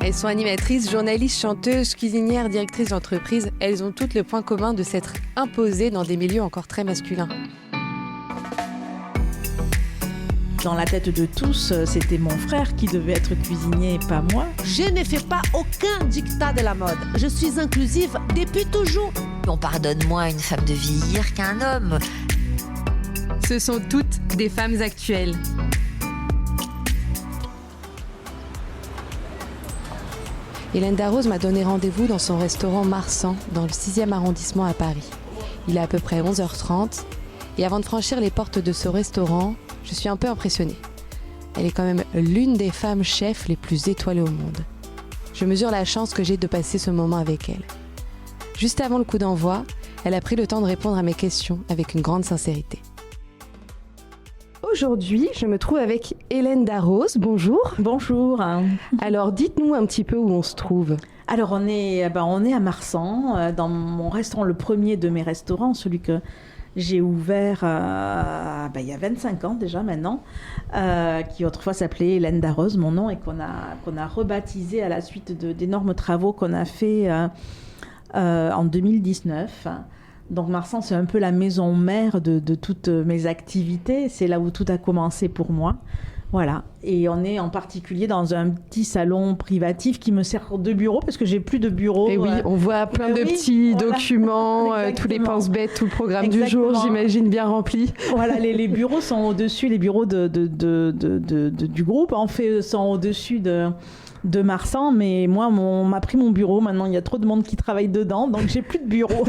Elles sont animatrices, journalistes, chanteuses, cuisinières, directrices d'entreprise. Elles ont toutes le point commun de s'être imposées dans des milieux encore très masculins. Dans la tête de tous, c'était mon frère qui devait être cuisinier et pas moi. Je ne fais pas aucun dictat de la mode. Je suis inclusive depuis toujours. On pardonne moins à une femme de vieillir qu'à un homme. Ce sont toutes des femmes actuelles. Hélène Darroze m'a donné rendez-vous dans son restaurant Marsan, dans le 6e arrondissement à Paris. Il est à peu près 11h30 et avant de franchir les portes de ce restaurant, je suis un peu impressionnée. Elle est quand même l'une des femmes chefs les plus étoilées au monde. Je mesure la chance que j'ai de passer ce moment avec elle. Juste avant le coup d'envoi, elle a pris le temps de répondre à mes questions avec une grande sincérité. Aujourd'hui, je me trouve avec Hélène Darroze. Bonjour. Bonjour. Alors, dites-nous un petit peu où on se trouve. Alors, on est à Marsan, dans mon restaurant, le premier de mes restaurants, celui que j'ai ouvert il y a 25 ans déjà maintenant, qui autrefois s'appelait Hélène Darroze, mon nom, et qu'on a rebaptisé à la suite d'énormes travaux qu'on a fait en 2019. Donc Marsan, c'est un peu la maison mère de toutes mes activités. C'est là où tout a commencé pour moi. Voilà. Et on est en particulier dans un petit salon privatif qui me sert de bureau parce que j'ai plus de bureau. Et oui, on voit plein de petits documents, tous les pense-bêtes, tout le programme du jour, j'imagine, bien rempli. Voilà, les bureaux sont au-dessus, les bureaux du groupe, en fait, sont au-dessus de Marsan, mais moi, on m'a pris mon bureau. Maintenant, il y a trop de monde qui travaille dedans, donc j'ai plus de bureau.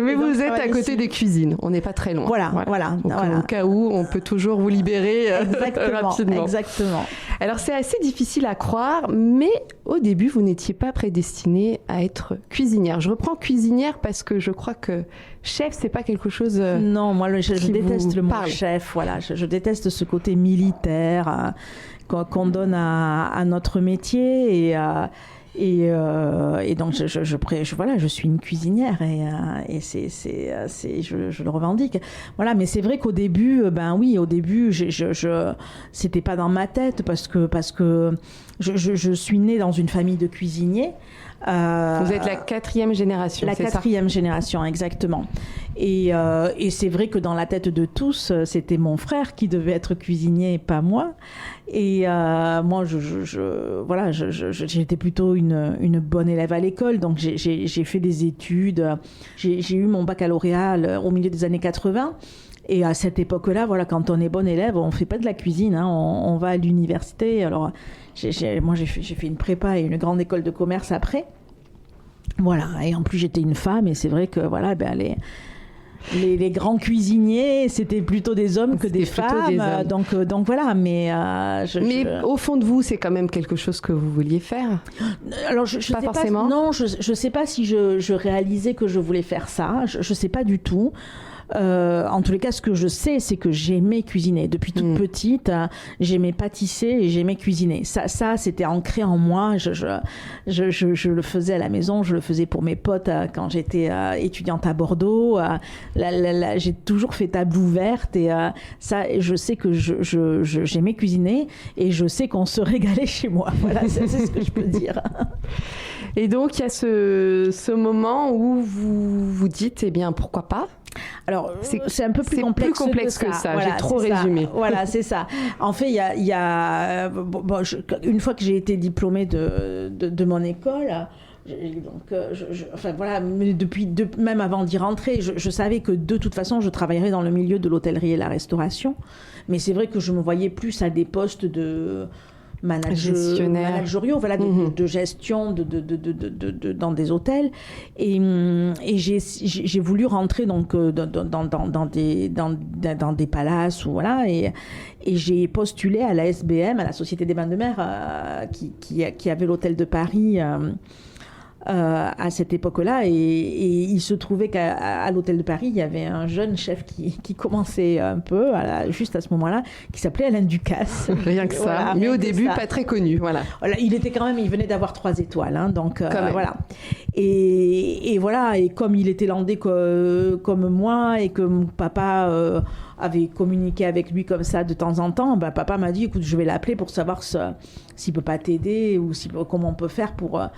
Mais vous êtes à côté des cuisines, on n'est pas très loin. Voilà. Donc, au cas où, on peut toujours vous libérer rapidement. Exactement. Alors, c'est assez difficile à croire, mais au début, vous n'étiez pas prédestinée à être cuisinière. Je reprends cuisinière parce que je crois que chef, c'est pas quelque chose. Non, moi, je déteste le mot chef. Voilà, je déteste ce côté militaire. Qu'on donne à notre métier et donc je suis une cuisinière et je le revendique. Voilà, mais c'est vrai qu'au début, c'était pas dans ma tête parce que je suis née dans une famille de cuisiniers. Vous êtes la 4e génération, c'est ça ? La 4e génération, exactement. Et c'est vrai que dans la tête de tous, c'était mon frère qui devait être cuisinier et pas moi. Et moi, j'étais plutôt une bonne élève à l'école, donc j'ai fait des études. J'ai eu mon baccalauréat au milieu des années 80. Et à cette époque-là, voilà, quand on est bon élève, on fait pas de la cuisine, hein, on va à l'université. Alors, j'ai fait une prépa et une grande école de commerce après. Voilà, et en plus j'étais une femme, et c'est vrai que voilà, les grands cuisiniers, c'était plutôt des hommes que des femmes. Donc voilà, mais au fond de vous, c'est quand même quelque chose que vous vouliez faire. Alors je sais pas forcément. Non, je sais pas si je réalisais que je voulais faire ça. Je sais pas du tout. En tous les cas, ce que je sais, c'est que j'aimais cuisiner. Depuis toute petite, j'aimais pâtisser et j'aimais cuisiner. Ça, c'était ancré en moi. Je le faisais à la maison, je le faisais pour mes potes quand j'étais étudiante à Bordeaux. J'ai toujours fait table ouverte et ça, je sais que j'aimais cuisiner et je sais qu'on se régalait chez moi. Voilà, c'est ce que je peux dire. Et donc, il y a ce moment où vous vous dites, eh bien, pourquoi pas ? Alors, c'est un peu plus complexe que ça. Voilà, j'ai trop résumé. Voilà, c'est ça. En fait, il y a une fois que j'ai été diplômée de mon école, mais même avant d'y rentrer, je savais que de toute façon, je travaillerais dans le milieu de l'hôtellerie et la restauration. Mais c'est vrai que je me voyais plus à des postes de managériaux, voilà, de gestion dans des hôtels, et j'ai voulu rentrer donc dans des palaces ou voilà, et j'ai postulé à la SBM, à la Société des Bains de Mer, qui avait l'hôtel de Paris. À cette époque-là, et il se trouvait qu'à l'hôtel de Paris, il y avait un jeune chef qui commençait un peu, juste à ce moment-là, qui s'appelait Alain Ducasse. Rien que ça, voilà, mais au début, pas très connu, voilà. Il venait d'avoir 3 étoiles, hein, donc voilà. Et voilà, et comme il était landais comme moi, et que mon papa avait communiqué avec lui comme ça de temps en temps, papa m'a dit, écoute, je vais l'appeler pour savoir s'il peut pas t'aider, ou comment on peut faire pour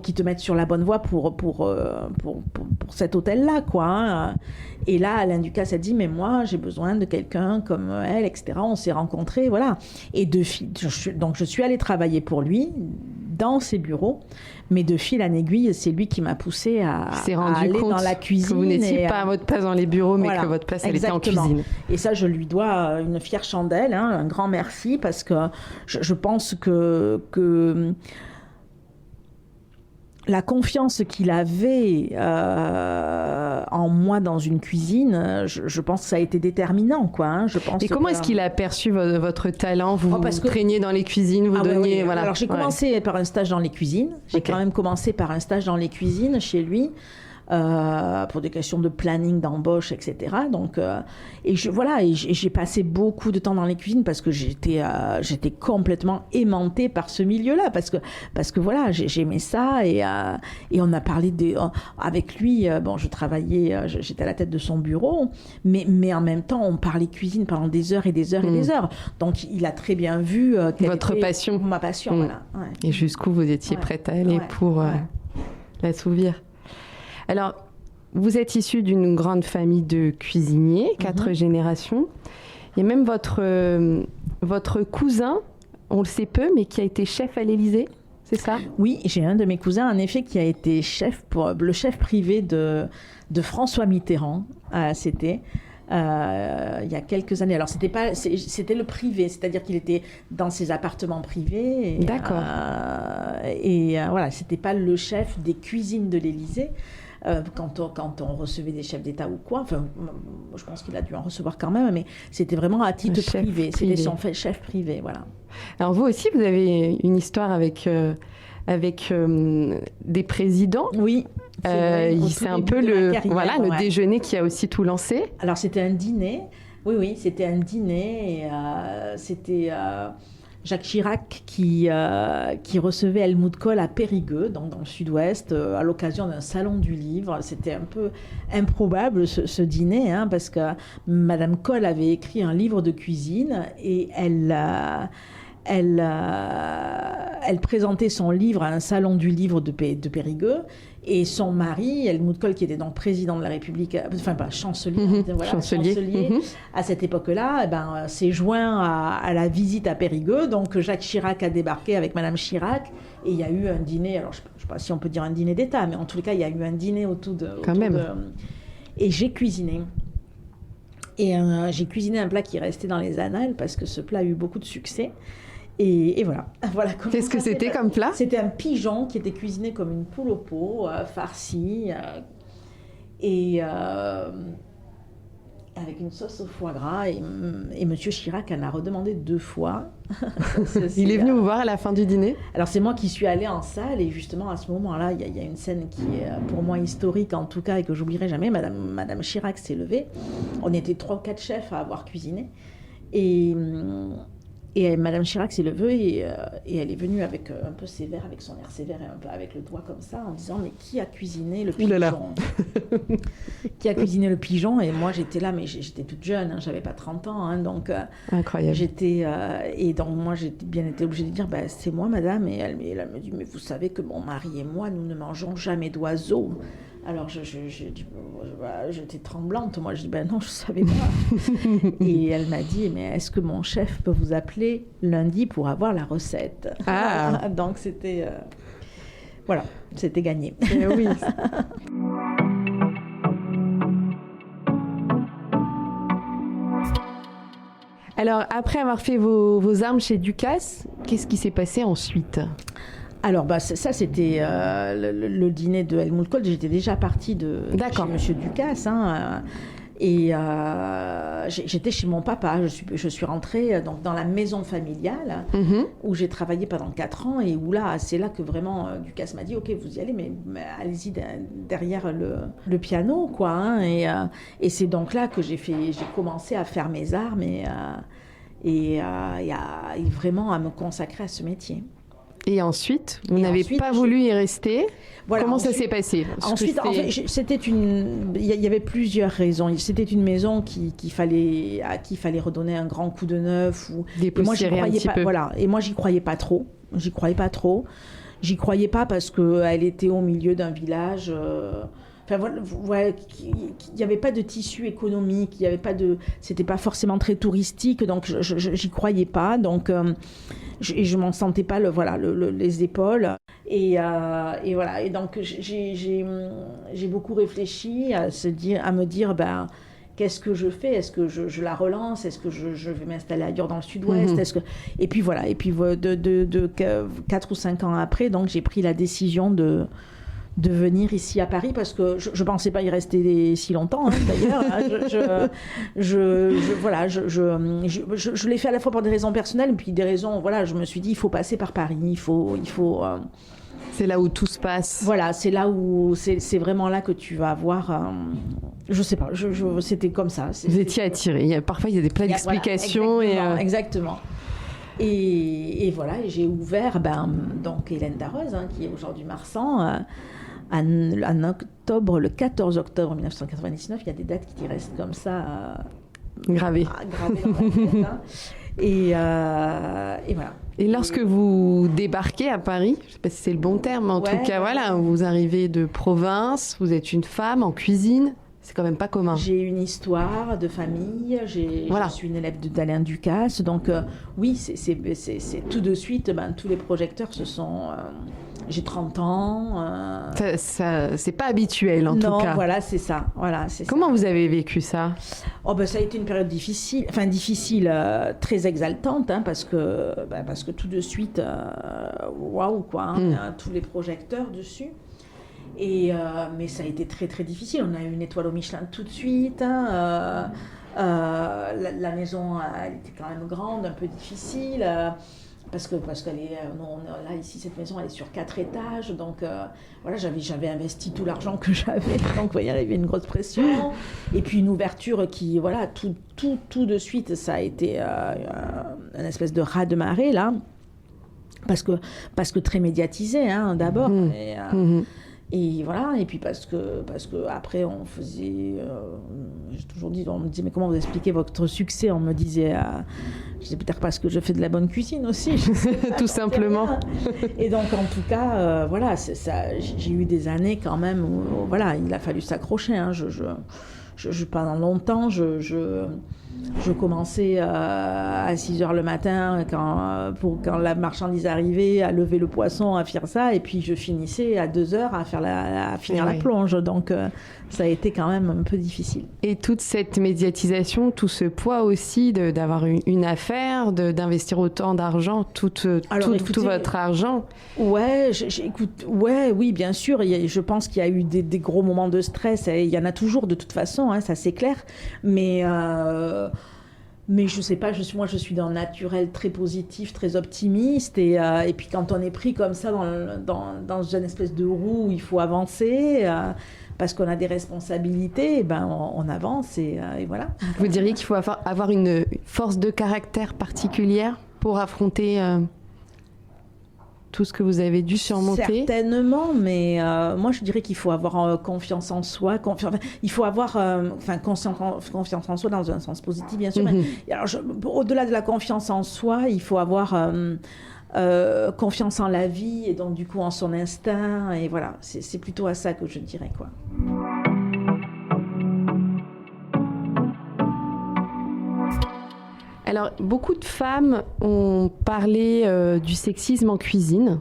qu'il te mette sur la bonne voie pour cet hôtel-là, quoi. Hein. Et là, Alain Ducasse a dit, mais moi, j'ai besoin de quelqu'un comme elle, etc. On s'est rencontrés, voilà. Et donc, je suis allée travailler pour lui, dans ses bureaux, mais de fil en aiguille, c'est lui qui m'a poussée à aller dans la cuisine. Que vous n'étiez pas à votre place dans les bureaux, mais que votre place, elle était en cuisine. Et ça, je lui dois une fière chandelle, hein, un grand merci, parce que je pense que la confiance qu'il avait en moi dans une cuisine, je pense que ça a été déterminant, quoi. Hein. Et comment est-ce qu'il a perçu votre talent? Vous vous traîniez dans les cuisines, vous donniez... Oui. Voilà. Alors, j'ai commencé par un stage dans les cuisines. J'ai quand même commencé par un stage dans les cuisines chez lui. Pour des questions de planning, d'embauche, etc. Donc, et j'ai passé beaucoup de temps dans les cuisines parce que j'étais complètement aimantée par ce milieu-là, parce que voilà, j'aimais ça, et on a parlé avec lui. Je travaillais, j'étais à la tête de son bureau, mais en même temps, on parlait cuisine pendant des heures et des heures et des heures. Donc, il a très bien vu votre passion, ma passion, voilà. Ouais. Et jusqu'où vous étiez prête à aller pour l'assouvir. Alors, vous êtes issu d'une grande famille de cuisiniers, 4 générations. Et même votre cousin, on le sait peu, mais qui a été chef à l'Élysée, c'est ça? Oui, j'ai un de mes cousins, en effet, qui a été le chef privé de François Mitterrand. C'était... il y a quelques années. Alors, c'était le privé, c'est-à-dire qu'il était dans ses appartements privés. D'accord. Voilà, c'était pas le chef des cuisines de l'Élysée. Quand on recevait des chefs d'État ou quoi, enfin, je pense qu'il a dû en recevoir quand même, mais c'était vraiment à titre privé. C'était son chef privé, voilà. Alors, vous aussi, vous avez une histoire avec des présidents. Oui. C'est un peu le déjeuner qui a aussi tout lancé. Alors, c'était un dîner. Oui, c'était un dîner. Et, c'était Jacques Chirac qui recevait Helmut Kohl à Périgueux, donc dans le sud-ouest, à l'occasion d'un salon du livre. C'était un peu improbable ce dîner, hein, parce que Madame Kohl avait écrit un livre de cuisine et elle présentait son livre à un salon du livre de Périgueux, et son mari, Helmut Kohl, qui était donc président de la République, enfin pas chancelier, chancelier à cette époque-là, s'est joint à la visite à Périgueux. Donc Jacques Chirac a débarqué avec Madame Chirac, et il y a eu un dîner, alors je ne sais pas si on peut dire un dîner d'État, mais en tout cas il y a eu un dîner autour de... Et j'ai cuisiné. Et j'ai cuisiné un plat qui est resté dans les annales, parce que ce plat a eu beaucoup de succès. Et voilà. Qu'est-ce que c'était comme plat? C'était un pigeon qui était cuisiné comme une poule au pot, farci, et avec une sauce au foie gras. Et Monsieur Chirac en a redemandé 2 fois. Il est venu vous voir à la fin du dîner? Alors, c'est moi qui suis allée en salle, et justement, à ce moment-là, il y a une scène qui est pour moi historique, en tout cas, et que j'oublierai jamais. Madame Chirac s'est levée. On était 3 ou 4 chefs à avoir cuisiné. Et Madame Chirac s'est levée, et elle est venue avec un peu sévère, avec son air sévère, et un peu avec le doigt comme ça, en disant « Mais qui a cuisiné le pigeon ?» Qui a cuisiné le pigeon? Et moi, j'étais là, mais j'étais toute jeune, hein, j'avais pas 30 ans, hein, donc... Incroyable. Et donc, moi, j'ai bien été obligée de dire « C'est moi, madame », et elle me dit « Mais vous savez que mon mari et moi, nous ne mangeons jamais d'oiseaux ». Alors, j'étais tremblante. Moi, je dis, non, je ne savais pas. Et elle m'a dit, mais est-ce que mon chef peut vous appeler lundi pour avoir la recette? Donc, c'était... voilà, c'était gagné. Oui. Alors, après avoir fait vos armes chez Ducasse, qu'est-ce qui s'est passé ensuite? Alors, ça, c'était le dîner de Helmut Kohl. J'étais déjà partie chez Monsieur Ducasse. Hein, et j'étais chez mon papa. Je suis rentrée donc, dans la maison familiale où j'ai travaillé pendant 4 ans. Et où là, c'est là que vraiment Ducasse m'a dit « Ok, vous y allez, mais allez-y derrière le piano. » quoi. Hein, et c'est donc là que j'ai commencé à faire mes armes et vraiment à me consacrer à ce métier. Et ensuite, vous Et n'avez ensuite, pas voulu y rester. Voilà, Comment ça ensuite- s'est passé? Parce que Ensuite, en fait, il y avait plusieurs raisons. C'était une maison à qui il fallait redonner un grand coup de neuf. Et moi, j'y dépoussiérer un croyais petit pas. peu. Voilà. Et moi, j'y croyais pas trop. J'y croyais pas trop. J'y croyais pas parce qu'elle était au milieu d'un village. Enfin, voilà, il n'y avait pas de tissu économique, il y avait pas de, c'était pas forcément très touristique, donc j'y croyais pas, donc je m'en sentais pas les épaules, et voilà, et donc j'ai beaucoup réfléchi à me dire ben qu'est-ce que je fais? Est-ce que je la relance? Est-ce que je vais m'installer ailleurs dans le sud-ouest? Et puis voilà, et puis de 4 ou 5 ans après, donc j'ai pris la décision de venir ici à Paris parce que je ne pensais pas y rester si longtemps, hein, d'ailleurs. Je l'ai fait à la fois pour des raisons personnelles et puis des raisons, voilà, je me suis dit, il faut passer par Paris, il faut C'est là où tout se passe. voilà, c'est là où, c'est vraiment là que tu vas avoir, je sais pas, c'était comme ça. Vous étiez attiré. Parfois, il y a des plein d'explications. Voilà, exactement. Et voilà, et j'ai ouvert donc Hélène Darroze, hein, qui est aujourd'hui Marsan, en octobre, le 14 octobre 1999. Il y a des dates qui restent comme ça Gravées. gravées dans la tête. Hein. Et voilà. Et lorsque vous débarquez à Paris, je ne sais pas si c'est le bon terme, mais en tout cas, voilà, vous arrivez de province, vous êtes une femme en cuisine. C'est quand même pas commun. J'ai une histoire de famille, Voilà. je suis une élève d'Alain Ducasse, donc oui, c'est tout de suite, tous les projecteurs se sont... j'ai 30 ans. C'est pas habituel en tout cas. Non, voilà, c'est ça. Comment vous avez vécu ça? Ça a été une période difficile, très exaltante, hein, parce que tout de suite, waouh, quoi, hein, tous les projecteurs dessus. Mais ça a été très très difficile. On a eu une étoile au Michelin tout de suite. Hein, la maison, elle était quand même grande, un peu difficile. Parce qu'elle est, là ici cette maison elle est sur 4 étages, donc voilà, j'avais investi tout l'argent que j'avais, donc vous voyez, il y avait une grosse pression. Et puis une ouverture qui, voilà, tout de suite ça a été une espèce de raz-de-marée là, parce que très médiatisé, hein, d'abord. Et voilà, et puis parce que après on faisait, j'ai toujours dit, on me disait mais comment vous expliquez votre succès? On me disait, je disais peut-être parce que je fais de la bonne cuisine aussi, tout simplement. Et donc en tout cas, voilà, c'est ça, j'ai eu des années quand même où, voilà, il a fallu s'accrocher. Hein, pendant longtemps, je commençais à 6h le matin quand la marchandise arrivait, à lever le poisson, à faire ça, et puis je finissais à 2h à finir la plonge. Donc ça a été quand même un peu difficile. Et toute cette médiatisation, tout ce poids aussi d'avoir une affaire, d'investir autant d'argent, tout votre argent. Ouais, oui, bien sûr. Je pense qu'il y a eu des gros moments de stress. Et il y en a toujours de toute façon, hein, ça c'est clair. Mais je sais pas, moi je suis d'un naturel très positif, très optimiste. Et puis quand on est pris comme ça dans une espèce de roue où il faut avancer, parce qu'on a des responsabilités, on avance et voilà. Vous diriez qu'il faut avoir une force de caractère particulière pour affronter tout ce que vous avez dû surmonter? Certainement, mais moi je dirais qu'il faut avoir confiance en soi. Il faut avoir confiance en soi dans un sens positif, bien sûr. Mais, alors, au-delà de la confiance en soi, il faut avoir confiance en la vie et donc du coup en son instinct. Et voilà, c'est plutôt à ça que je dirais, quoi. Alors, beaucoup de femmes ont parlé du sexisme en cuisine.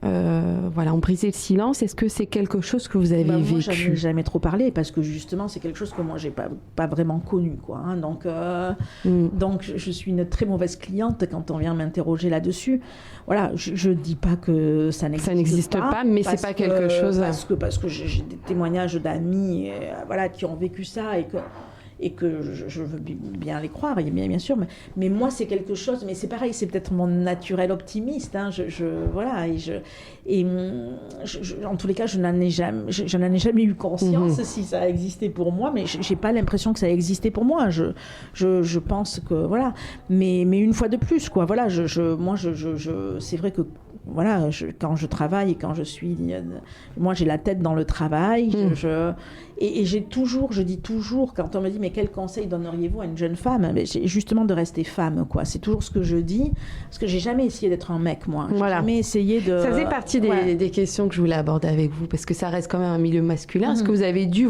Ont brisé le silence. Est-ce que c'est quelque chose que vous avez vécu? Moi, j'en ai jamais trop parlé parce que justement, c'est quelque chose que moi, j'ai pas vraiment connu, quoi. Hein. Donc, je suis une très mauvaise cliente quand on vient m'interroger là-dessus. Voilà, je dis pas que ça n'existe pas, mais c'est pas quelque chose. Parce que j'ai des témoignages d'amis, qui ont vécu ça et que je veux bien les croire, bien sûr, mais moi c'est quelque chose, mais c'est pareil, c'est peut-être mon naturel optimiste, hein, en tous les cas, je n'en ai jamais eu conscience si ça a existé pour moi, mais j'ai pas l'impression que ça a existé pour moi, je pense que, voilà, mais une fois de plus, quoi, voilà, c'est vrai que voilà, quand je travaille et quand je suis... moi, j'ai la tête dans le travail. Et je dis toujours, quand on me dit, mais quel conseil donneriez-vous à une jeune femme? Justement, de rester femme, quoi. C'est toujours ce que je dis. Parce que j'ai jamais essayé d'être un mec, moi. J'ai jamais essayé de... Ça faisait partie des questions que je voulais aborder avec vous, parce que ça reste quand même un milieu masculin. Est-ce que vous avez dû,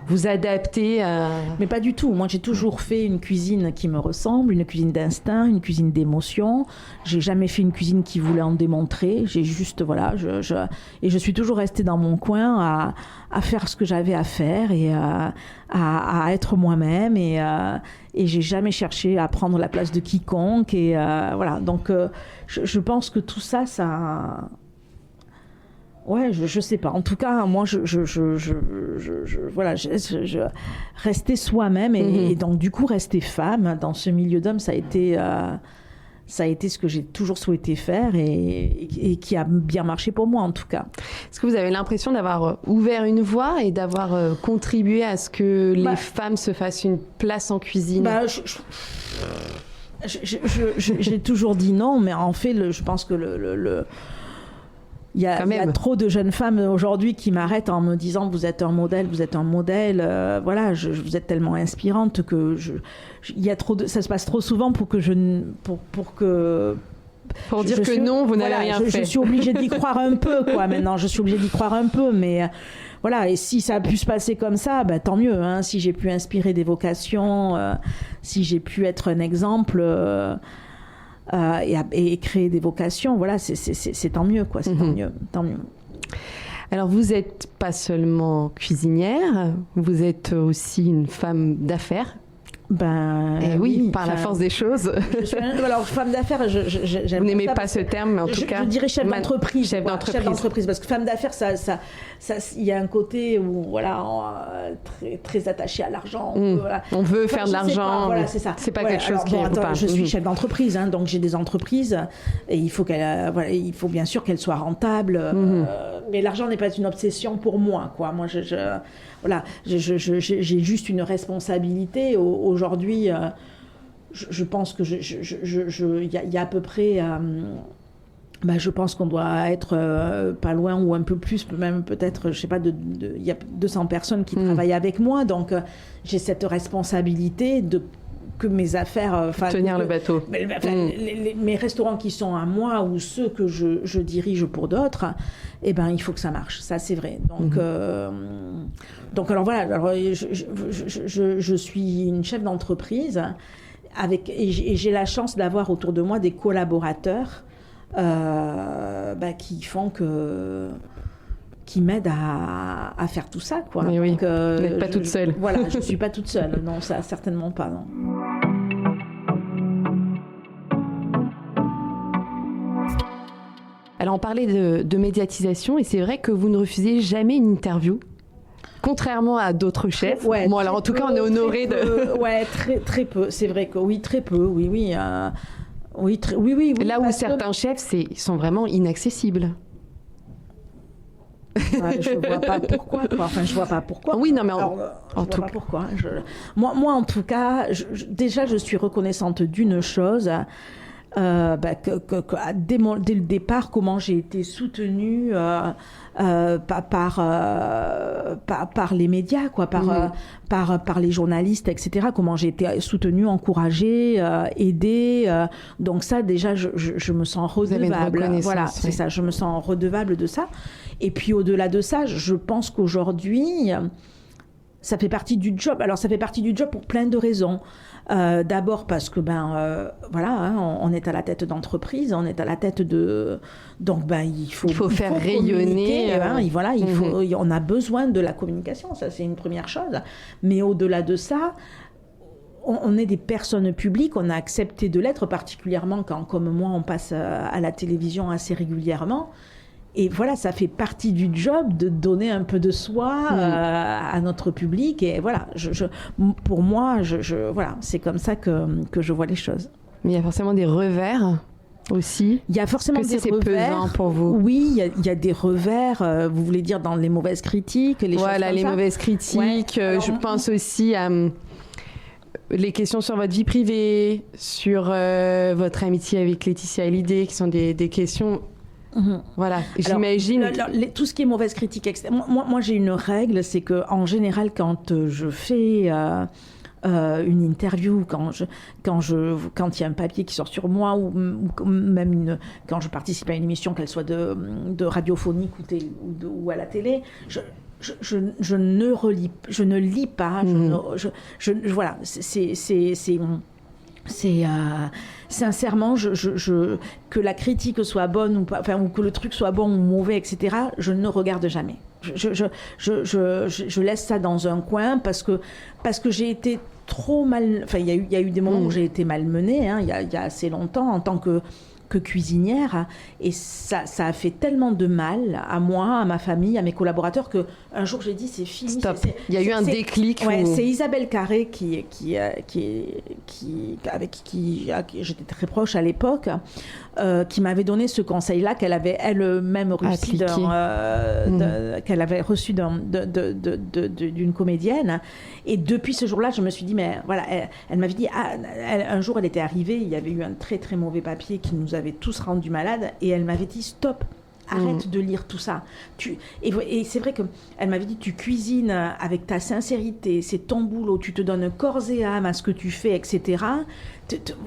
vous adapter à... Mais pas du tout. Moi, j'ai toujours fait une cuisine qui me ressemble, une cuisine d'instinct, une cuisine d'émotion. J'ai jamais fait une cuisine qui voulait en démontrer. J'ai juste, et je suis toujours restée dans mon coin à faire ce que j'avais à faire et à être moi-même. Et j'ai jamais cherché à prendre la place de quiconque. Et voilà. Donc, je pense que tout ça, ça... Ouais, je sais pas. En tout cas, moi, rester soi-même et donc du coup rester femme dans ce milieu d'hommes, ça a été ce que j'ai toujours souhaité faire et qui a bien marché pour moi en tout cas. Est-ce que vous avez l'impression d'avoir ouvert une voie et d'avoir contribué à ce que les femmes se fassent une place en cuisine? J'ai toujours dit non, mais en fait, je pense que il y a trop de jeunes femmes aujourd'hui qui m'arrêtent en me disant vous êtes un modèle, vous êtes tellement inspirante que ça se passe trop souvent pour dire que non, vous n'avez rien fait. Je suis obligée d'y croire un peu, quoi. Maintenant, je suis obligée d'y croire un peu, mais voilà. Et si ça a pu se passer comme ça, tant mieux. Hein, si j'ai pu inspirer des vocations, si j'ai pu être un exemple. Et créer des vocations, voilà, c'est tant mieux, quoi. C'est tant mieux. Alors, vous n'êtes pas seulement cuisinière, vous êtes aussi une femme d'affaires. Oui, par la force des choses. Alors, femme d'affaires, vous n'aimez pas ce terme, mais en tout cas... Je dirais chef d'entreprise. Chef d'entreprise, parce que femme d'affaires, il y a un côté où, très, très attaché à l'argent. On veut faire de l'argent. Voilà, c'est ça. C'est pas quelque chose qui vous parle. Je suis chef d'entreprise, hein, donc j'ai des entreprises et il faut bien sûr qu'elles soient rentables. Mais l'argent n'est pas une obsession pour moi, quoi. Moi, j'ai juste une responsabilité. Aujourd'hui, je pense que il y a à peu près... je pense qu'on doit être pas loin ou un peu plus, même peut-être, je sais pas, il y a 200 personnes qui travaillent avec moi. Donc, j'ai cette responsabilité que mes affaires... tenir le bateau. Mes restaurants qui sont à moi ou ceux que je dirige pour d'autres, il faut que ça marche. Ça, c'est vrai. Donc alors voilà, je suis une chef d'entreprise et j'ai la chance d'avoir autour de moi des collaborateurs qui m'aident à faire tout ça, quoi. Mais oui, vous n'êtes pas toute seule. Voilà, je ne suis pas toute seule. Non, ça, certainement pas, non. Alors, on parlait de médiatisation et c'est vrai que vous ne refusez jamais une interview. Contrairement à d'autres chefs. Ouais, bon, alors en tout cas, on est honoré de... Ouais, très peu. C'est vrai que oui, très peu, oui. Oui, là où certains chefs, ils sont vraiment inaccessibles. Je vois pas pourquoi, quoi. Enfin, je vois pas pourquoi. Oui, non, mais je vois pas pourquoi. Moi, en tout cas, déjà, je suis reconnaissante d'une chose. Dès le départ, comment j'ai été soutenue par les médias, quoi, par les journalistes, etc. Comment j'ai été soutenue, encouragée, aidée. Donc ça, déjà, je me sens redevable. Voilà, c'est ça. Je me sens redevable de ça. Et puis au-delà de ça, je pense qu'aujourd'hui, ça fait partie du job. Alors ça fait partie du job pour plein de raisons. D'abord parce que on est à la tête d'entreprise, on est à la tête de, donc il faut faire rayonner. On a besoin de la communication, ça c'est une première chose. Mais au-delà de ça, on est des personnes publiques, on a accepté de l'être, particulièrement quand, comme moi, on passe à la télévision assez régulièrement. Et voilà, ça fait partie du job de donner un peu de soi à notre public. Et voilà, pour moi, voilà, c'est comme ça que je vois les choses. Mais il y a forcément des revers aussi. Il y a forcément des revers. C'est pesant pour vous. Oui, il y a des revers. Vous voulez dire dans les mauvaises critiques, les choses comme ça. Voilà, les mauvaises critiques. Je pense aussi à... les questions sur votre vie privée, sur votre amitié avec Laetitia Hallyday, qui sont des questions... Voilà, j'imagine... Tout ce qui est mauvaise critique, etc. Moi, j'ai une règle, c'est qu'en général, quand je fais... une interview, quand il y a un papier qui sort sur moi, ou même quand je participe à une émission, qu'elle soit de radiophonique ou à la télé, je ne lis pas. Voilà, c'est sincèrement, que la critique soit bonne ou pas, ou que le truc soit bon ou mauvais, etc. Je ne regarde jamais. Je laisse ça dans un coin parce que j'ai été trop mal. Enfin, il y a eu des moments où j'ai été malmenée, il y a assez longtemps en tant que cuisinière, et ça a fait tellement de mal à moi, à ma famille, à mes collaborateurs, que un jour j'ai dit c'est fini. Stop. Il y a eu un déclic. Ouais, c'est Isabelle Carré avec qui j'étais très proche à l'époque, qui m'avait donné ce conseil-là, qu'elle avait elle-même reçu qu'elle avait reçu d'une comédienne. Et depuis ce jour-là, je me suis dit, mais voilà, elle m'avait dit, un jour elle était arrivée, il y avait eu un très très mauvais papier qui nous avait tous rendus malades, et elle m'avait dit stop, arrête de lire tout ça. Et c'est vrai qu'elle m'avait dit, tu cuisines avec ta sincérité, c'est ton boulot, tu te donnes corps et âme à ce que tu fais, etc.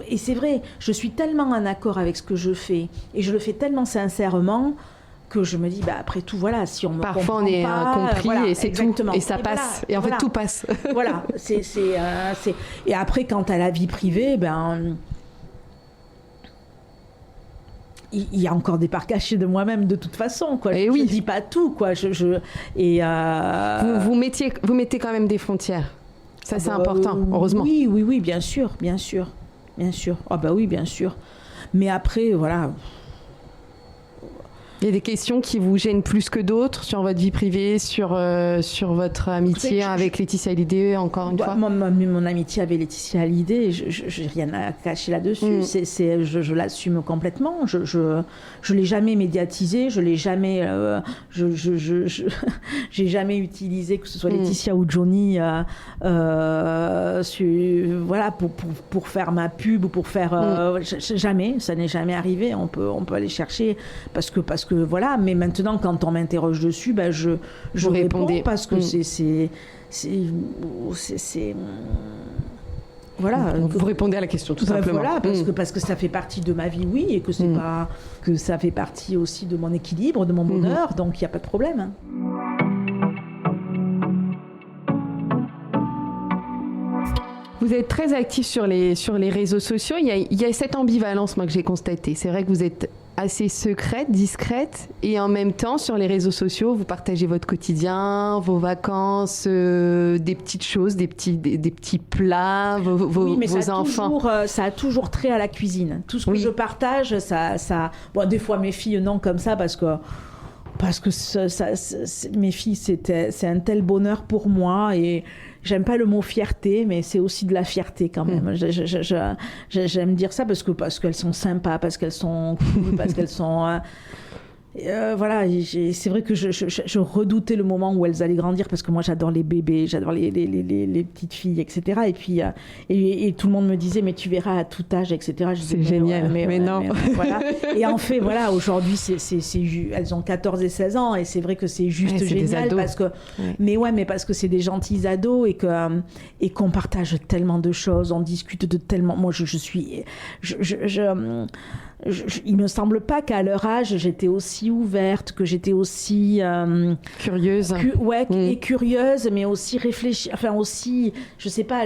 Et c'est vrai, je suis tellement en accord avec ce que je fais, et je le fais tellement sincèrement, que je me dis, après tout, voilà, si on me parfois comprend on est pas, compris, voilà, et c'est exactement. Tout, et ça passe, voilà, et en fait tout passe. Voilà, et après, quant à la vie privée, il y a encore des parts cachées de moi-même de toute façon, quoi. Je ne dis pas tout, quoi. Vous mettez quand même des frontières. Ça, c'est important, heureusement. Oui, bien sûr. Ah oui, bien sûr. Mais après, voilà... Il y a des questions qui vous gênent plus que d'autres sur votre vie privée, sur votre amitié avec Laetitia Hallyday, encore une fois. Mon amitié avec Laetitia Hallyday, je n'ai rien à cacher là-dessus. Je l'assume complètement. Je l'ai jamais médiatisé. Je l'ai jamais. J'ai jamais utilisé, que ce soit Laetitia ou Johnny, voilà, pour faire ma pub ou pour faire. Jamais. Ça n'est jamais arrivé. On peut aller chercher parce que voilà, mais maintenant quand on m'interroge dessus, je réponds parce que c'est voilà. Vous répondez à la question tout simplement. Voilà, parce que ça fait partie de ma vie, oui, et que c'est pas que ça fait partie aussi de mon équilibre, de mon bonheur, donc il y a pas de problème. Vous êtes très actif sur les réseaux sociaux. Il y a cette ambivalence, moi, que j'ai constatée. C'est vrai que vous êtes assez secrète, discrète, et en même temps, sur les réseaux sociaux, vous partagez votre quotidien, vos vacances, des petites choses, des petits plats, vos enfants. Ça a toujours trait à la cuisine. Tout ce que je partage, ça... Bon, des fois, mes filles, non, comme ça, parce que mes filles, c'est un tel bonheur pour moi, et j'aime pas le mot fierté, mais c'est aussi de la fierté quand même. J'aime dire ça parce qu'elles sont sympas, parce qu'elles sont cool, parce qu'elles sont... voilà, c'est vrai que je redoutais le moment où elles allaient grandir, parce que moi j'adore les bébés, j'adore les petites filles, etc. Et puis et tout le monde me disait, mais tu verras à tout âge, etc. C'est génial, mais non. Mais voilà. Et en fait, voilà, aujourd'hui elles ont 14 et 16 ans, et c'est vrai que c'est juste génial, parce que mais parce que c'est des gentils ados, et qu'on partage tellement de choses, on discute de tellement. Moi, il me semble pas qu'à leur âge j'étais aussi ouverte, que j'étais aussi curieuse, et curieuse, mais aussi réfléchie, enfin aussi, je sais pas,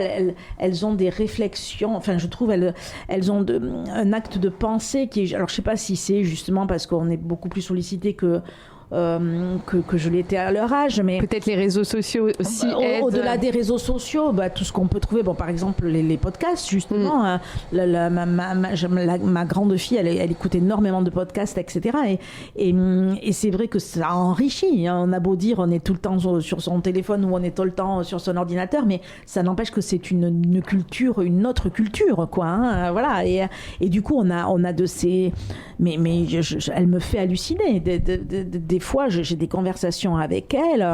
elles ont des réflexions, enfin je trouve elles ont un acte de pensée qui est, alors je sais pas si c'est justement parce qu'on est beaucoup plus sollicité que je l'étais à leur âge, mais peut-être les réseaux sociaux aussi aident. Au-delà des réseaux sociaux, tout ce qu'on peut trouver, par exemple les podcasts, justement. Ma grande fille, elle écoute énormément de podcasts, etc. Et c'est vrai que ça enrichit. On a beau dire, on est tout le temps sur son téléphone, ou on est tout le temps sur son ordinateur, mais ça n'empêche que c'est une culture, une autre culture, quoi. Voilà. Et du coup, on a de ces... Mais elle me fait halluciner. Des fois, j'ai des conversations avec elle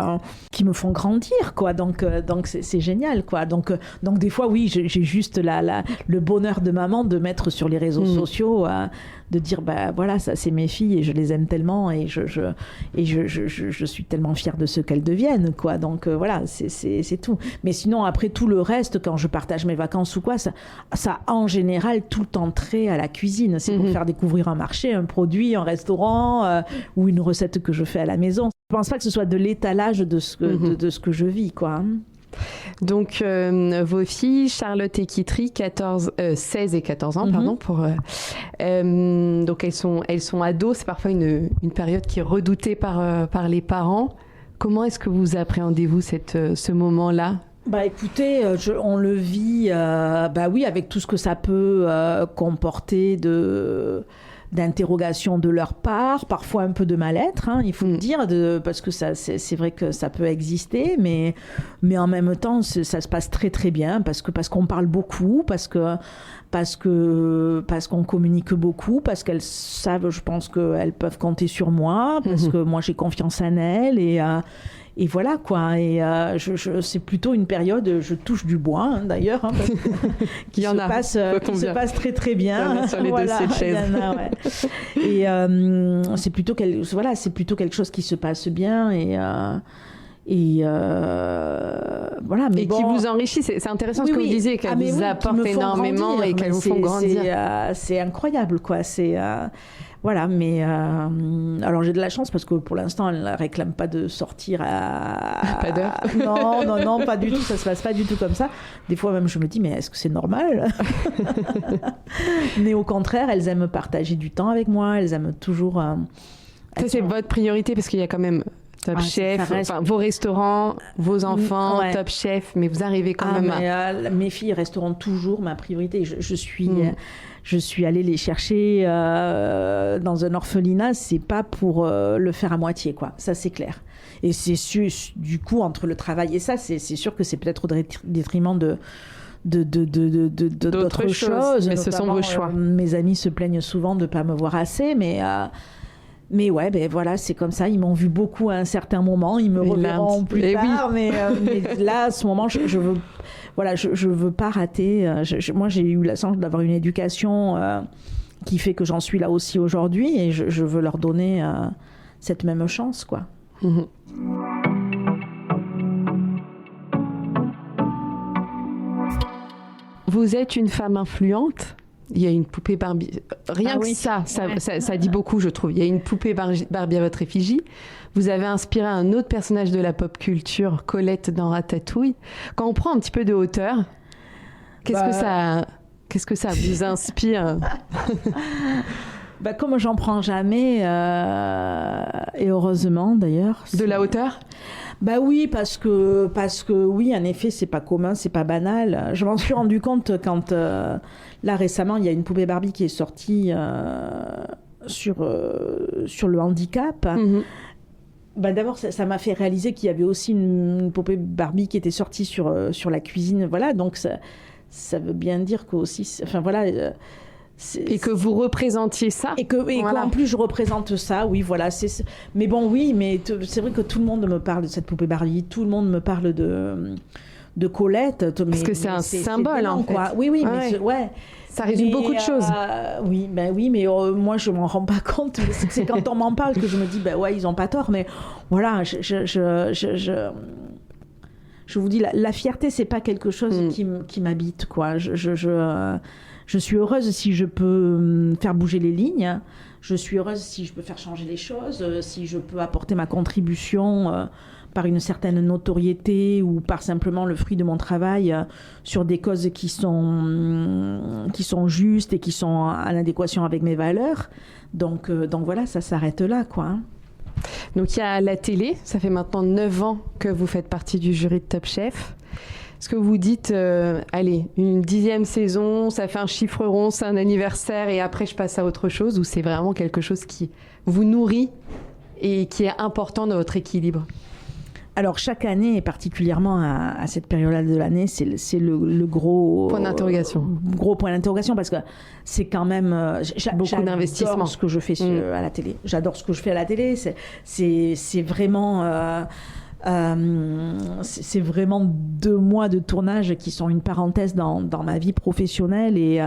qui me font grandir, quoi. Donc c'est génial, quoi. Donc des fois, oui, j'ai juste le bonheur de maman de mettre sur les réseaux sociaux, de dire, voilà, ça, c'est mes filles et je les aime tellement et je suis tellement fière de ce qu'elles deviennent, quoi. Donc voilà, c'est tout. Mais sinon, après tout le reste, quand je partage mes vacances ou quoi, ça en général tout le temps trait à la cuisine. C'est pour faire découvrir un marché, un produit, un restaurant ou une recette que je fais à la maison. Je pense pas que ce soit de l'étalage de ce que je vis, quoi. Donc, vos filles, Charlotte et Kitry, 16 et 14 ans, pardon, donc elles sont ados. C'est parfois une période qui est redoutée par les parents. Comment est-ce que vous appréhendez-vous ce moment-là ? Écoutez, on le vit, oui, avec tout ce que ça peut comporter d'interrogations de leur part, parfois un peu de mal-être, il faut le dire, parce que c'est vrai que ça peut exister, mais en même temps, ça se passe très très bien, parce qu'on parle beaucoup, parce qu'on communique beaucoup, parce qu'elles savent, je pense qu'elles peuvent compter sur moi, parce que moi j'ai confiance en elles, et voilà, quoi. Et c'est plutôt une période, je touche du bois, d'ailleurs, qui se passe très très bien. Sur les dossiers de chaise. Et c'est plutôt quelque chose qui se passe bien voilà. Mais qui vous enrichit. C'est intéressant ce que vous disiez, qu'elles vous apportent énormément et qu'elles vous font grandir. C'est incroyable, quoi. Voilà, mais alors j'ai de la chance parce que pour l'instant, elle ne réclame pas de sortir Pas d'heure. Non, pas du tout, ça ne se passe pas du tout comme ça. Des fois même, je me dis, mais est-ce que c'est normal ? Mais au contraire, elles aiment partager du temps avec moi, elles aiment toujours... Ça, c'est votre priorité parce qu'il y a quand même... Top Chef, vos restaurants, vos enfants, Top Chef, mais vous arrivez quand même à... mes filles resteront toujours ma priorité. Je suis allée les chercher dans un orphelinat, c'est pas pour le faire à moitié, quoi. Ça, c'est clair. Et c'est du coup, entre le travail et ça, c'est sûr que c'est peut-être au détriment d'autres choses. Mais ce sont vos choix. Mes amis se plaignent souvent de ne pas me voir assez, mais ouais, voilà, c'est comme ça. Ils m'ont vu beaucoup à un certain moment. Ils me reverront plus tard. Mais là, à ce moment, je veux pas rater. Moi, j'ai eu la chance d'avoir une éducation qui fait que j'en suis là aussi aujourd'hui. Et je veux leur donner cette même chance, quoi. Vous êtes une femme influente ? Il y a une poupée Barbie. Rien que ça dit beaucoup, je trouve. Il y a une poupée Barbie à votre effigie. Vous avez inspiré un autre personnage de la pop culture, Colette dans Ratatouille. Quand on prend un petit peu de hauteur, qu'est-ce que ça vous inspire ? Comme j'en prends jamais, et heureusement d'ailleurs. De la hauteur ? Oui, parce que oui, en effet, c'est pas commun, c'est pas banal. Je m'en suis rendu compte quand, là récemment, il y a une poupée Barbie qui est sortie sur le handicap. D'abord, ça m'a fait réaliser qu'il y avait aussi une poupée Barbie qui était sortie sur la cuisine. Voilà, donc ça veut bien dire qu'aussi... Enfin, voilà... Et que vous représentiez ça. Et qu'en plus je représente ça, oui, voilà. Mais bon, oui, mais c'est vrai que tout le monde me parle de cette poupée Barbie, tout le monde me parle de Colette. Parce que c'est un symbole, en fait. Quoi. Oui, mais ça résume beaucoup de choses. Oui, mais moi je m'en rends pas compte. C'est quand on m'en parle que je me dis, ils ont pas tort, mais voilà, je vous dis, la fierté, c'est pas quelque chose qui m'habite, quoi. Je suis heureuse si je peux faire bouger les lignes. Je suis heureuse si je peux faire changer les choses, si je peux apporter ma contribution par une certaine notoriété ou par simplement le fruit de mon travail sur des causes qui sont justes et qui sont en adéquation avec mes valeurs. Donc voilà, ça s'arrête là, quoi. Donc il y a la télé, ça fait maintenant 9 ans que vous faites partie du jury de Top Chef. Est-ce que vous dites, allez, une 10e saison, ça fait un chiffre rond, c'est un anniversaire et après je passe à autre chose, ou c'est vraiment quelque chose qui vous nourrit et qui est important dans votre équilibre ? Alors, chaque année, et particulièrement à cette période-là de l'année, c'est le gros... Point d'interrogation. Gros point d'interrogation, parce que c'est quand même... Beaucoup d'investissement. J'adore ce que je fais à la télé. J'adore ce que je fais à la télé. C'est vraiment... c'est vraiment 2 mois de tournage qui sont une parenthèse dans ma vie professionnelle et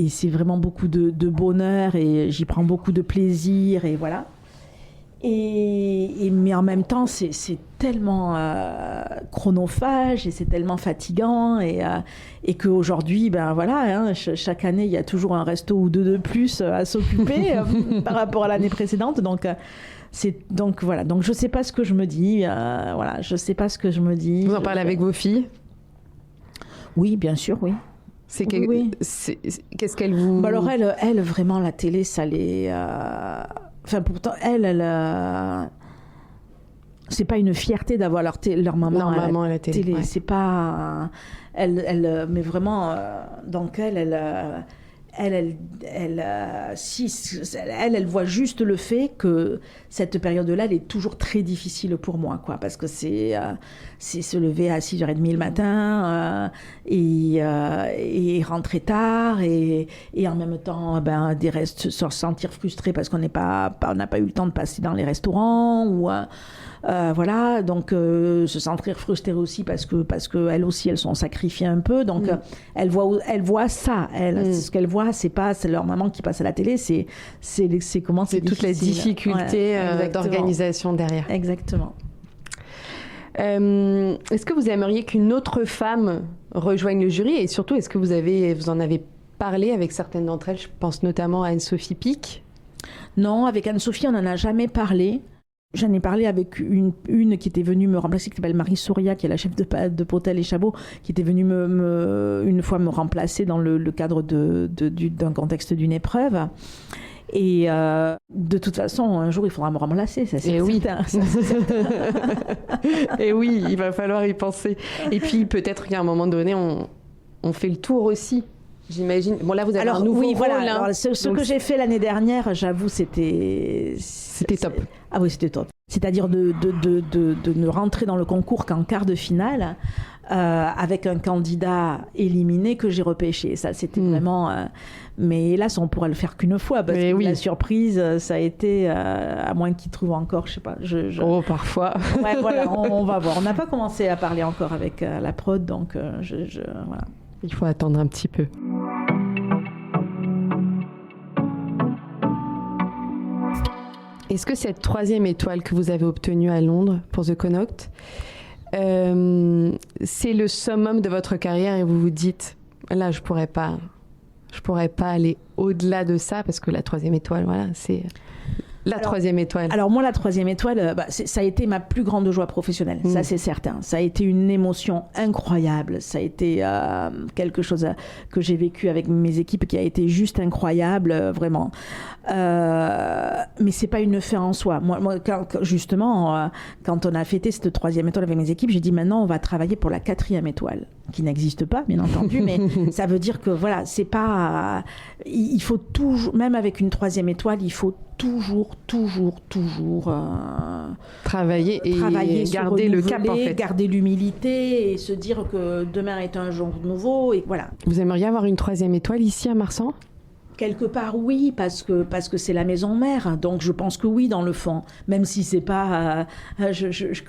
c'est vraiment beaucoup de bonheur et j'y prends beaucoup de plaisir et voilà. Mais en même temps, c'est tellement chronophage et c'est tellement fatigant et qu'aujourd'hui, ben voilà, hein, chaque année, il y a toujours un resto ou 2 de plus à s'occuper par rapport à l'année précédente. Donc voilà, donc je sais pas ce que je me dis. Voilà, je sais pas ce que je me dis. Vous en parlez avec vos filles? Oui, bien sûr, oui. Oui. Qu'est-ce qu'elle vous... Bah alors elle, vraiment, la télé, ça les... Enfin, pourtant, elle c'est pas une fierté d'avoir leur maman, à la télé. Ouais. C'est pas... mais vraiment, donc elle voit juste le fait que cette période-là, elle est toujours très difficile pour moi, quoi, parce que c'est se lever à 6h30 le matin et rentrer tard et en même temps se sentir frustré parce qu'on n'a pas eu le temps de passer dans les restaurants ou voilà, donc se sentir frustrée aussi parce que elles aussi, elles sont sacrifiées un peu, donc elle voit ça, ce qu'elle voit, c'est leur maman qui passe à la télé, c'est toute la difficulté d'organisation derrière. Exactement. Est-ce que vous aimeriez qu'une autre femme rejoigne le jury et surtout, est-ce que vous en avez parlé avec certaines d'entre elles? Je pense notamment à Anne-Sophie Pic. Non, avec Anne-Sophie, on n'en a jamais parlé. J'en ai parlé avec une qui était venue me remplacer, qui s'appelle Marie Souria, qui est la chef de Potel et Chabot, qui était venue une fois me remplacer dans le cadre d'un contexte d'une épreuve. Et de toute façon, un jour, il faudra me remplacer, ça c'est certain. Et oui, il va falloir y penser. Et puis peut-être qu'à un moment donné, on fait le tour aussi. J'imagine. Bon, là, vous avez un nouveau rôle. Voilà. Hein. Alors, ce que j'ai fait l'année dernière, j'avoue, c'était top. Ah oui, c'était top. C'est-à-dire de ne rentrer dans le concours qu'en quart de finale avec un candidat éliminé que j'ai repêché. Ça, c'était vraiment... mais hélas, on pourra le faire qu'une fois parce que la surprise, ça a été... à moins qu'il trouve encore, je sais pas... Oh, parfois. Ouais, voilà, on va voir. On n'a pas commencé à parler encore avec la prod, donc voilà. Il faut attendre un petit peu. Est-ce que cette 3e étoile que vous avez obtenue à Londres pour The Connaught, c'est le summum de votre carrière et vous vous dites, là, je pourrais pas aller au-delà de ça parce que la 3e étoile, voilà, c'est... La 3e étoile. Alors moi, la 3e étoile, ça a été ma plus grande joie professionnelle, ça c'est certain. Ça a été une émotion incroyable. Ça a été quelque chose que j'ai vécu avec mes équipes qui a été juste incroyable, vraiment. Mais c'est pas une fin en soi. Moi justement, quand on a fêté cette 3e étoile avec mes équipes, j'ai dit maintenant on va travailler pour la 4e étoile, qui n'existe pas, bien entendu, mais ça veut dire que voilà, c'est pas... il faut toujours, même avec une 3e étoile, il faut toujours travailler et garder le cap, en fait. Garder l'humilité et se dire que demain est un jour nouveau et voilà. Vous aimeriez avoir une 3e étoile ici à Marsan ? Quelque part, oui, parce que c'est la maison mère. Donc, je pense que oui, dans le fond. Même si c'est pas...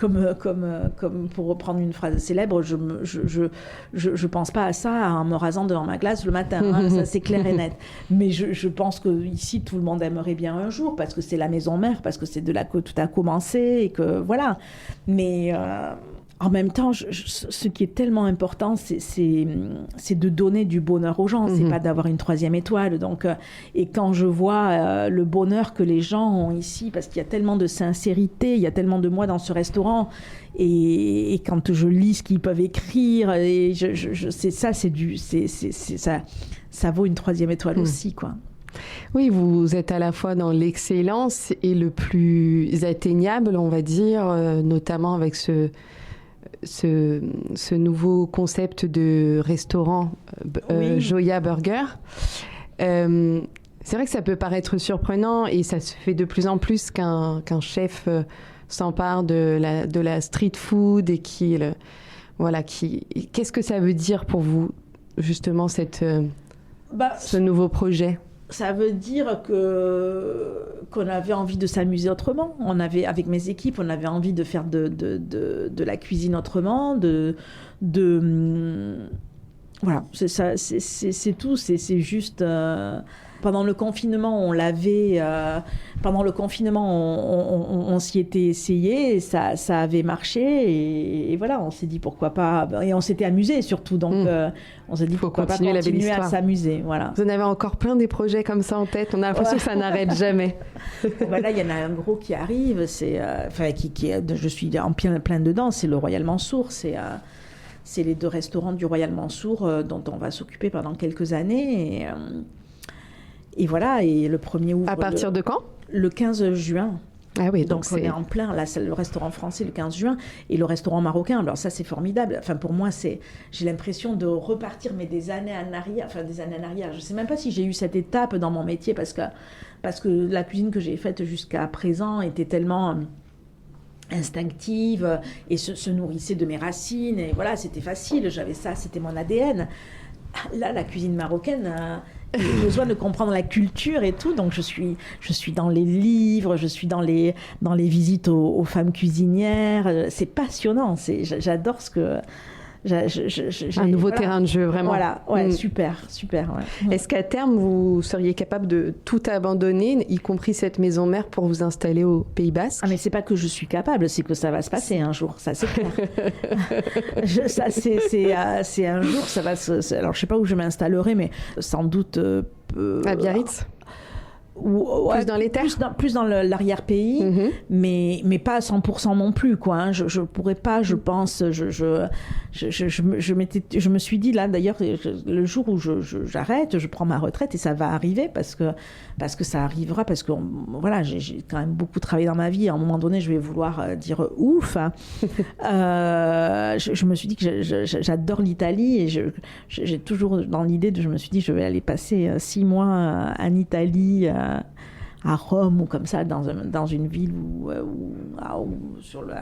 comme pour reprendre une phrase célèbre, je pense pas à ça en me rasant devant ma glace le matin. Hein, ça, c'est clair et net. Mais je pense que ici, tout le monde aimerait bien un jour, parce que c'est la maison mère, parce que c'est de là que tout a commencé, et que voilà. Mais... en même temps, ce qui est tellement important, c'est de donner du bonheur aux gens. C'est pas d'avoir une 3e étoile. Donc, et quand je vois le bonheur que les gens ont ici, parce qu'il y a tellement de sincérité, il y a tellement de moi dans ce restaurant, et quand je lis ce qu'ils peuvent écrire, et c'est ça, ça vaut une 3e étoile aussi, quoi. Oui, vous êtes à la fois dans l'excellence et le plus atteignable, on va dire, notamment avec ce nouveau concept de restaurant Joya Burger. C'est vrai que ça peut paraître surprenant et ça se fait de plus en plus qu'un chef s'empare de la street food et qu'est-ce que ça veut dire pour vous, justement, ce nouveau projet? Ça veut dire qu'on avait envie de s'amuser autrement. Avec mes équipes, on avait envie de faire de la cuisine autrement, voilà, c'est ça, c'est tout. C'est juste. Pendant le confinement, on s'y était essayé, et ça avait marché, et voilà, on s'est dit pourquoi pas, et on s'était amusé surtout, donc on s'est dit pourquoi pas continuer à s'amuser, voilà. Vous en avez encore plein des projets comme ça en tête, on a l'impression que ça n'arrête jamais. Là, il y en a un gros qui arrive, je suis en plein dedans, c'est le Royal Mansour, c'est les 2 restaurants du Royal Mansour dont on va s'occuper pendant quelques années, et voilà, et le premier ouvre... À partir de quand? Le 15 juin. Ah oui, donc on est en plein, là, c'est le restaurant français le 15 juin, et le restaurant marocain, alors ça c'est formidable. Enfin, pour moi, j'ai l'impression de repartir, mais des années en arrière. Je ne sais même pas si j'ai eu cette étape dans mon métier, parce que la cuisine que j'ai faite jusqu'à présent était tellement instinctive, et se nourrissait de mes racines, et voilà, c'était facile, j'avais ça, c'était mon ADN. Là, la cuisine marocaine... J'ai besoin de comprendre la culture et tout, donc je suis dans les livres, je suis dans les visites aux femmes cuisinières. C'est passionnant, j'adore ce que... un nouveau terrain de jeu, vraiment. Voilà, ouais, super. Ouais. Est-ce qu'à terme, vous seriez capable de tout abandonner, y compris cette maison mère, pour vous installer au Pays Basque? Ah, mais c'est pas que je suis capable, c'est que ça va se passer un jour, ça c'est clair. C'est un jour, ça va se... Alors je sais pas où je m'installerai, mais sans doute... à Biarritz? Plus dans les terres, plus dans l'arrière-pays, mais pas à 100% non plus, quoi. Hein. Je pourrais pas, je pense. Je me suis dit là, d'ailleurs, le jour où j'arrête, je prends ma retraite, et ça va arriver parce que ça arrivera, parce que voilà, j'ai quand même beaucoup travaillé dans ma vie. À un moment donné, je vais vouloir dire ouf. Hein. Je me suis dit que j'adore l'Italie, et j'ai toujours dans l'idée je me suis dit, je vais aller passer 6 mois en Italie. À Rome ou comme ça, dans une ville à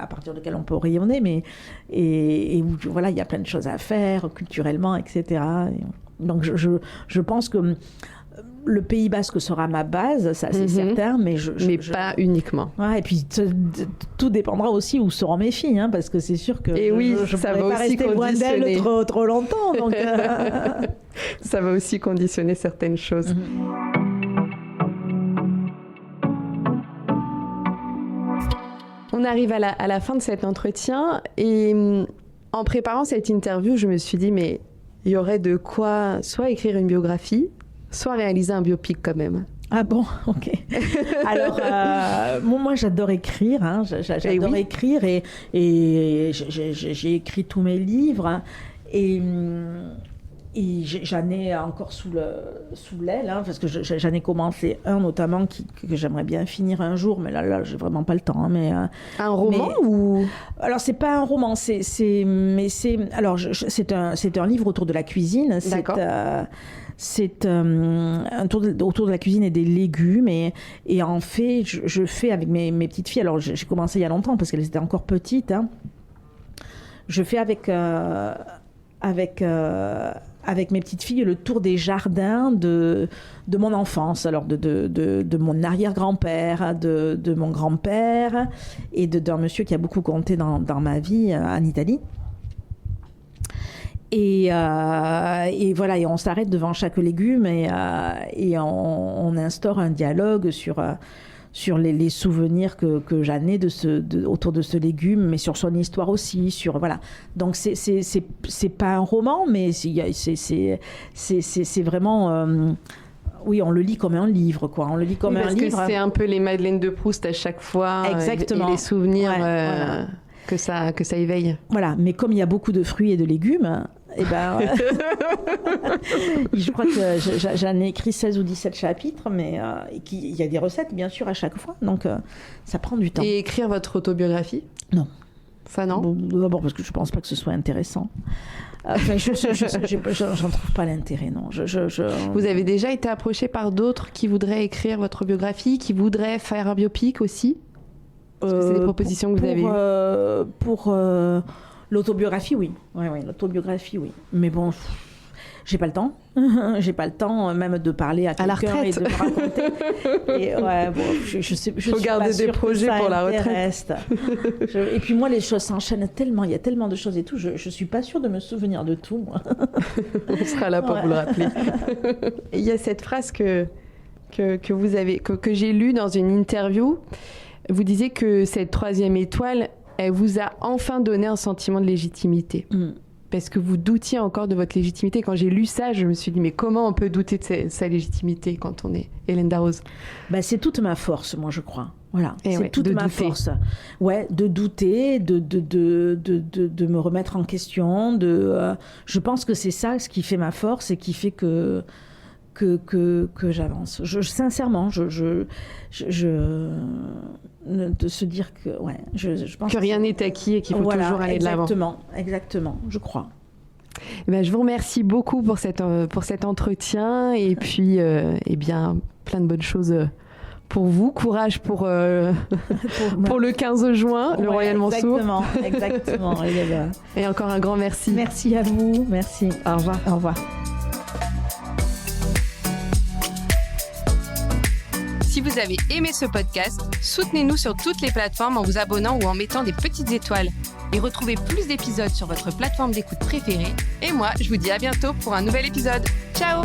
partir de laquelle on peut rayonner, et où voilà, il y a plein de choses à faire culturellement, etc. Donc je pense que le Pays Basque sera ma base, ça c'est certain, mais pas uniquement. Ouais, et puis tout dépendra aussi où seront mes filles, hein, parce que c'est sûr que je ne pourrais pas rester loin d'elles trop longtemps. Donc ça va aussi conditionner certaines choses. On arrive à la fin de cet entretien, et en préparant cette interview, je me suis dit, mais il y aurait de quoi soit écrire une biographie, soit réaliser un biopic quand même. Ah bon, ok. Alors, moi j'adore écrire, hein, j'adore écrire, et j'ai écrit tous mes livres, hein, et j'en ai encore sous l'aile, hein, parce que j'en ai commencé un notamment que j'aimerais bien finir un jour, mais là j'ai vraiment pas le temps. Hein, mais un roman ou... Alors c'est pas un roman, c'est un livre autour de la cuisine. D'accord. C'est un tour autour de la cuisine et des légumes, et en fait je fais avec mes petites filles. Alors j'ai commencé il y a longtemps parce qu'elles étaient encore petites. Hein. Je fais avec mes petites filles le tour des jardins de mon enfance, alors de mon arrière-grand-père, de mon grand-père, et d'un monsieur qui a beaucoup compté dans ma vie en Italie. Et voilà, et on s'arrête devant chaque légume, et on instaure un dialogue sur les souvenirs que j'en ai autour de ce légume, mais sur son histoire aussi, voilà. Donc c'est pas un roman, mais c'est vraiment oui, on le lit comme un livre, quoi. On le lit comme un livre. Parce que c'est un peu les Madeleines de Proust à chaque fois. Exactement. Et les souvenirs voilà. que ça éveille. Voilà, mais comme il y a beaucoup de fruits et de légumes, et ben, je crois que j'en ai écrit 16 ou 17 chapitres, mais il y a des recettes, bien sûr, à chaque fois, donc ça prend du temps. Et écrire votre autobiographie ? Non. Ça, non ? D'abord parce que je ne pense pas que ce soit intéressant. J'en trouve pas l'intérêt, non. Vous avez déjà été approché par d'autres qui voudraient écrire votre biographie, qui voudraient faire un biopic aussi ? Est-ce que c'est des propositions que vous avez eues Pour l'autobiographie, oui. Ouais, l'autobiographie, oui. Mais bon, j'ai pas le temps. J'ai pas le temps même de parler à quelqu'un et de me raconter. Et ouais, bon, je sais, je faut suis garder pas des sûre que projets ça pour la intéresse. Et puis moi, les choses s'enchaînent tellement. Il y a tellement de choses et tout. Je suis pas sûre de me souvenir de tout, moi. On sera là pour vous le rappeler. Il y a cette phrase que vous avez, que j'ai lue dans une interview. Vous disiez que cette 3e étoile, elle vous a enfin donné un sentiment de légitimité. Parce que vous doutiez encore de votre légitimité. Quand j'ai lu ça, je me suis dit, mais comment on peut douter de sa légitimité quand on est Hélène Darroze ? C'est toute ma force, moi, je crois. Voilà, et c'est toute ma force. Ouais, de douter, de me remettre en question. Je pense que c'est ça ce qui fait ma force et qui fait que j'avance. Sincèrement, de se dire que, ouais, je pense que rien n'est acquis et qu'il faut toujours aller de l'avant. Exactement, je crois. Je vous remercie beaucoup pour cet entretien et puis, plein de bonnes choses pour vous. Courage pour le 15 juin, le Royal Mansour. Exactement. Et encore un grand merci. Merci à vous. Merci. Au revoir. Au revoir. Si vous avez aimé ce podcast, soutenez-nous sur toutes les plateformes en vous abonnant ou en mettant des petites étoiles. Et retrouvez plus d'épisodes sur votre plateforme d'écoute préférée. Et moi, je vous dis à bientôt pour un nouvel épisode. Ciao!